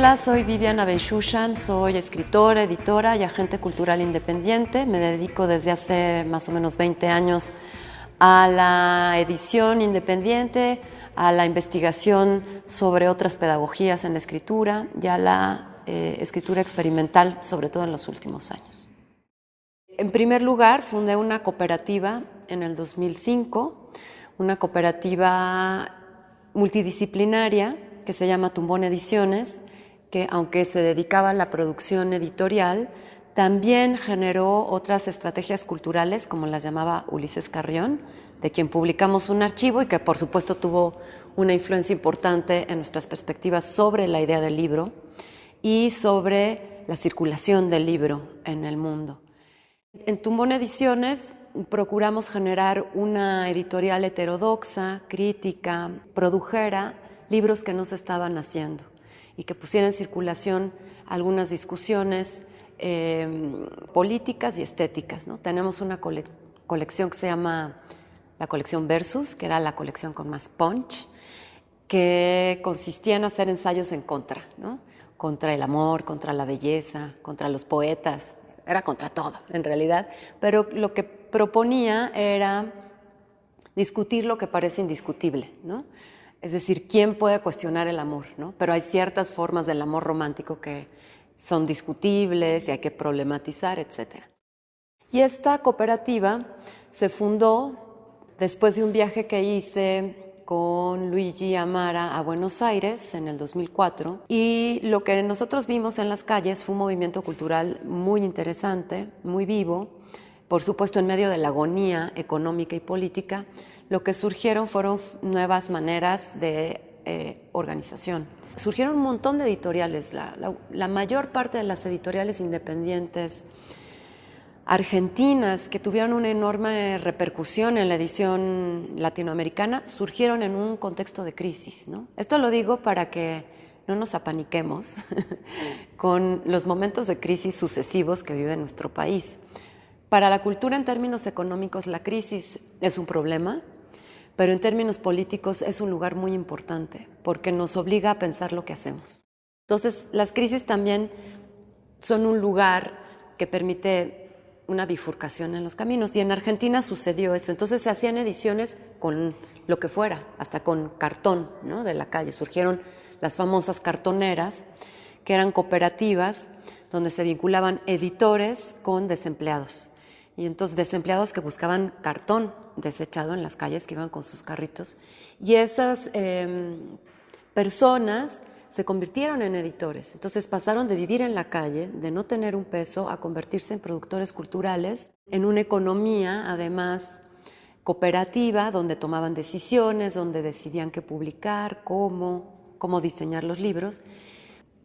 Hola, soy Viviana Benchushan, soy escritora, editora y agente cultural independiente. Me dedico desde hace más o menos 20 años a la edición independiente, a la investigación sobre otras pedagogías en la escritura y a la escritura experimental, sobre todo en los últimos años. En primer lugar, fundé una cooperativa en el 2005, una cooperativa multidisciplinaria que se llama Tumbón Ediciones, que aunque se dedicaba a la producción editorial, también generó otras estrategias culturales, como las llamaba Ulises Carrión, de quien publicamos un archivo y que por supuesto tuvo una influencia importante en nuestras perspectivas sobre la idea del libro y sobre la circulación del libro en el mundo. En Tumbón Ediciones procuramos generar una editorial heterodoxa, crítica, produjera libros que no se estaban haciendo y que pusiera en circulación algunas discusiones políticas y estéticas, ¿no? Tenemos una colección que se llama la colección Versus, que era la colección con más punch, que consistía en hacer ensayos en contra, ¿no? Contra el amor, contra la belleza, contra los poetas, era contra todo en realidad, pero lo que proponía era discutir lo que parece indiscutible, ¿no? Es decir, ¿quién puede cuestionar el amor, ¿no? Pero hay ciertas formas del amor romántico que son discutibles y hay que problematizar, etc. Y esta cooperativa se fundó después de un viaje que hice con Luigi Amara a Buenos Aires en el 2004, y lo que nosotros vimos en las calles fue un movimiento cultural muy interesante, muy vivo, por supuesto en medio de la agonía económica y política. Lo que surgieron fueron nuevas maneras de organización. Surgieron un montón de editoriales, la mayor parte de las editoriales independientes argentinas que tuvieron una enorme repercusión en la edición latinoamericana surgieron en un contexto de crisis, ¿no? Esto lo digo para que no nos apaniquemos con los momentos de crisis sucesivos que vive nuestro país. Para la cultura en términos económicos la crisis es un problema, pero en términos políticos es un lugar muy importante porque nos obliga a pensar lo que hacemos. Entonces, las crisis también son un lugar que permite una bifurcación en los caminos, y en Argentina sucedió eso. Entonces se hacían ediciones con lo que fuera, hasta con cartón, ¿no? De la calle. Surgieron las famosas cartoneras, que eran cooperativas donde se vinculaban editores con desempleados. Y entonces desempleados que buscaban cartón desechado en las calles, que iban con sus carritos. Y esas personas se convirtieron en editores. Entonces pasaron de vivir en la calle, de no tener un peso, a convertirse en productores culturales, en una economía, además, cooperativa, donde tomaban decisiones, donde decidían qué publicar, cómo diseñar los libros.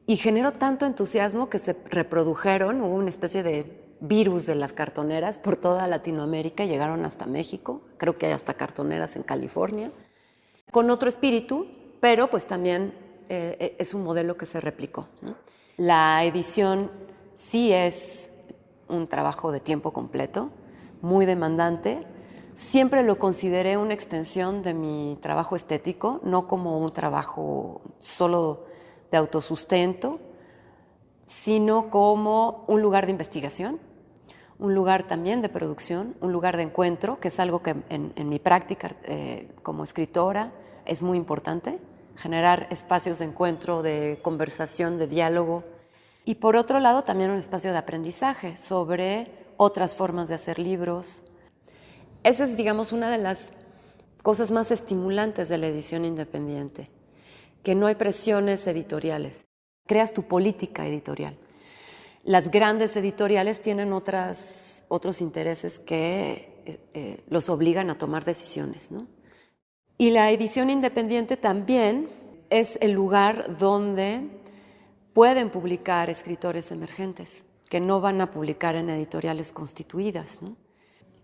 Y generó tanto entusiasmo que se reprodujeron, hubo una especie de virus de las cartoneras por toda Latinoamérica, llegaron hasta México, creo que hay hasta cartoneras en California, con otro espíritu, pero pues también es un modelo que se replicó, ¿no? La edición sí es un trabajo de tiempo completo, muy demandante. Siempre lo consideré una extensión de mi trabajo estético, no como un trabajo solo de autosustento, sino como un lugar de investigación, un lugar también de producción, un lugar de encuentro, que es algo que en mi práctica como escritora es muy importante, generar espacios de encuentro, de conversación, de diálogo. Y por otro lado también un espacio de aprendizaje sobre otras formas de hacer libros. Esa es, digamos, una de las cosas más estimulantes de la edición independiente, que no hay presiones editoriales. Creas tu política editorial. Las grandes editoriales tienen otros intereses que los obligan a tomar decisiones, ¿no? Y la edición independiente también es el lugar donde pueden publicar escritores emergentes, que no van a publicar en editoriales constituidas, ¿no?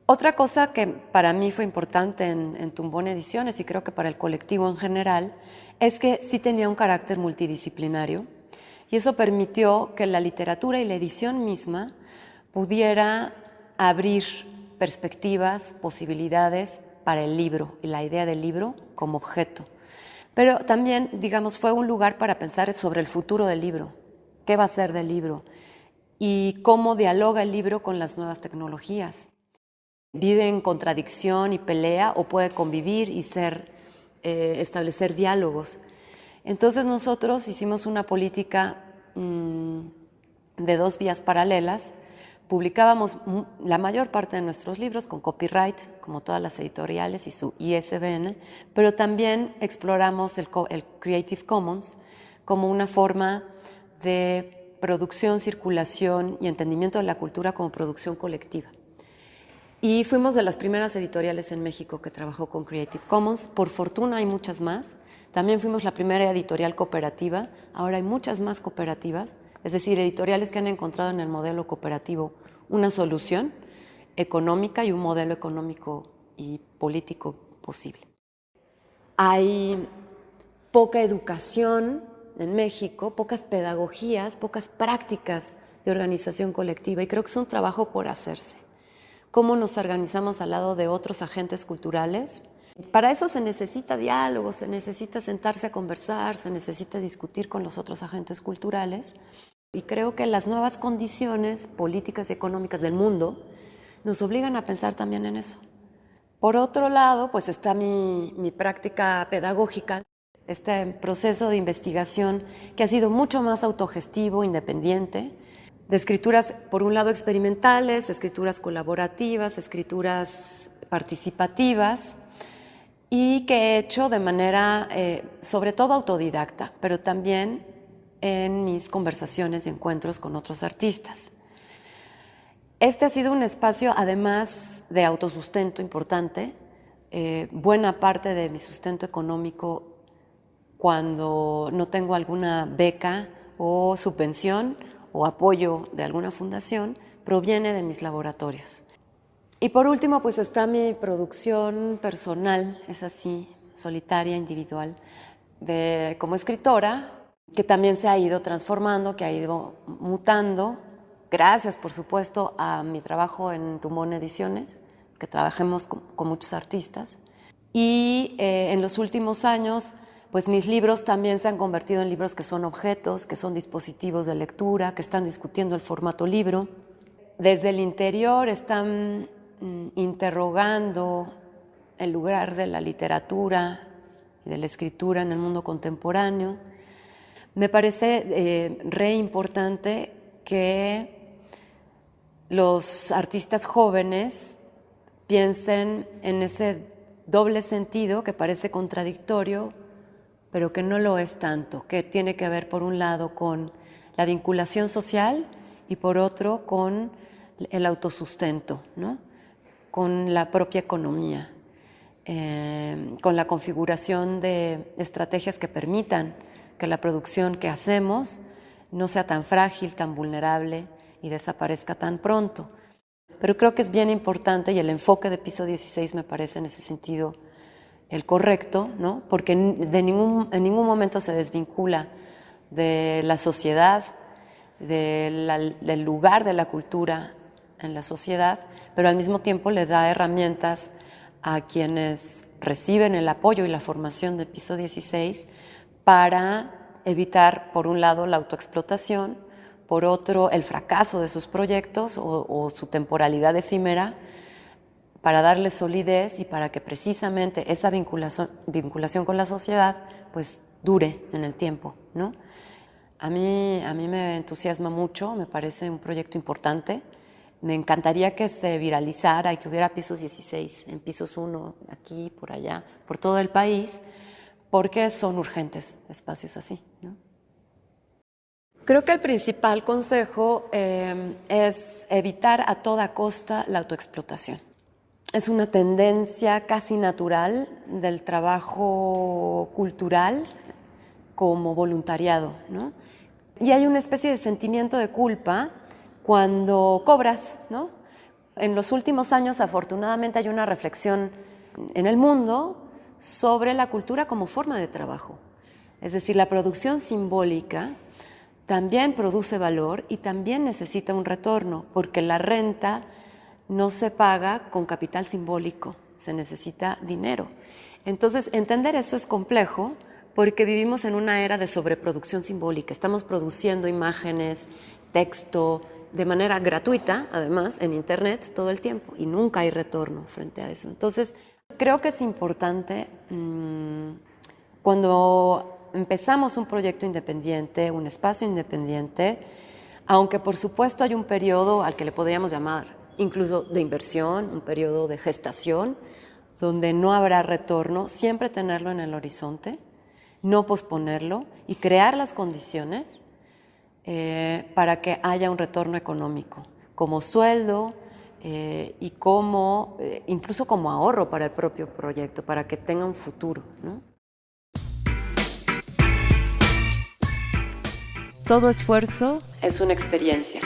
Otra cosa que para mí fue importante en Tumbón Ediciones, y creo que para el colectivo en general, es que sí tenía un carácter multidisciplinario, y eso permitió que la literatura y la edición misma pudiera abrir perspectivas, posibilidades para el libro y la idea del libro como objeto. Pero también, digamos, fue un lugar para pensar sobre el futuro del libro, qué va a ser del libro y cómo dialoga el libro con las nuevas tecnologías. ¿Vive en contradicción y pelea o puede convivir y establecer diálogos? Entonces nosotros hicimos una política de 2 vías paralelas. Publicábamos la mayor parte de nuestros libros con copyright, como todas las editoriales y su ISBN, pero también exploramos el Creative Commons como una forma de producción, circulación y entendimiento de la cultura como producción colectiva. Y fuimos de las primeras editoriales en México que trabajó con Creative Commons. Por fortuna hay muchas más. También fuimos la primera editorial cooperativa. Ahora hay muchas más cooperativas, es decir, editoriales que han encontrado en el modelo cooperativo una solución económica y un modelo económico y político posible. Hay poca educación en México, pocas pedagogías, pocas prácticas de organización colectiva y creo que es un trabajo por hacerse. ¿Cómo nos organizamos al lado de otros agentes culturales? Para eso se necesita diálogo, se necesita sentarse a conversar, se necesita discutir con los otros agentes culturales. Y creo que las nuevas condiciones políticas y económicas del mundo nos obligan a pensar también en eso. Por otro lado, pues está mi práctica pedagógica, este proceso de investigación que ha sido mucho más autogestivo, independiente, de escrituras, por un lado, experimentales, escrituras colaborativas, escrituras participativas, y que he hecho de manera, sobre todo autodidacta, pero también en mis conversaciones y encuentros con otros artistas. Este ha sido un espacio, además de autosustento importante, buena parte de mi sustento económico cuando no tengo alguna beca o subvención o apoyo de alguna fundación, proviene de mis laboratorios. Y por último, pues está mi producción personal, es así, solitaria, individual, como escritora, que también se ha ido transformando, que ha ido mutando, gracias, por supuesto, a mi trabajo en Tumón Ediciones, que trabajemos con muchos artistas. Y en los últimos años, pues mis libros también se han convertido en libros que son objetos, que son dispositivos de lectura, que están discutiendo el formato libro. Desde el interior están interrogando el lugar de la literatura y de la escritura en el mundo contemporáneo. Me parece re importante que los artistas jóvenes piensen en ese doble sentido que parece contradictorio, pero que no lo es tanto, que tiene que ver por un lado con la vinculación social y por otro con el autosustento, ¿no? Con la propia economía, con la configuración de estrategias que permitan que la producción que hacemos no sea tan frágil, tan vulnerable y desaparezca tan pronto. Pero creo que es bien importante y el enfoque de Piso 16 me parece en ese sentido el correcto, ¿no? Porque en ningún momento se desvincula de la sociedad, del lugar de la cultura en la sociedad, pero al mismo tiempo le da herramientas a quienes reciben el apoyo y la formación de Piso 16 para evitar, por un lado, la autoexplotación, por otro, el fracaso de sus proyectos o su temporalidad efímera, para darle solidez y para que precisamente esa vinculación con la sociedad pues dure en el tiempo, ¿no? A mí me entusiasma mucho, me parece un proyecto importante. Me encantaría que se viralizara y que hubiera Pisos 16 en Pisos 1, aquí, por allá, por todo el país, porque son urgentes espacios así, ¿no? Creo que el principal consejo es evitar a toda costa la autoexplotación. Es una tendencia casi natural del trabajo cultural como voluntariado, ¿no? Y hay una especie de sentimiento de culpa cuando cobras, ¿no? En los últimos años, afortunadamente, hay una reflexión en el mundo sobre la cultura como forma de trabajo. Es decir, la producción simbólica también produce valor y también necesita un retorno, porque la renta no se paga con capital simbólico, se necesita dinero. Entonces, entender eso es complejo porque vivimos en una era de sobreproducción simbólica. Estamos produciendo imágenes, texto, de manera gratuita, además, en Internet todo el tiempo, y nunca hay retorno frente a eso. Entonces, creo que es importante, cuando empezamos un proyecto independiente, un espacio independiente, aunque por supuesto hay un periodo al que le podríamos llamar incluso de inversión, un periodo de gestación, donde no habrá retorno, siempre tenerlo en el horizonte, no posponerlo y crear las condiciones para que haya un retorno económico, como sueldo y como, incluso como ahorro para el propio proyecto, para que tenga un futuro, ¿no? Todo esfuerzo es una experiencia.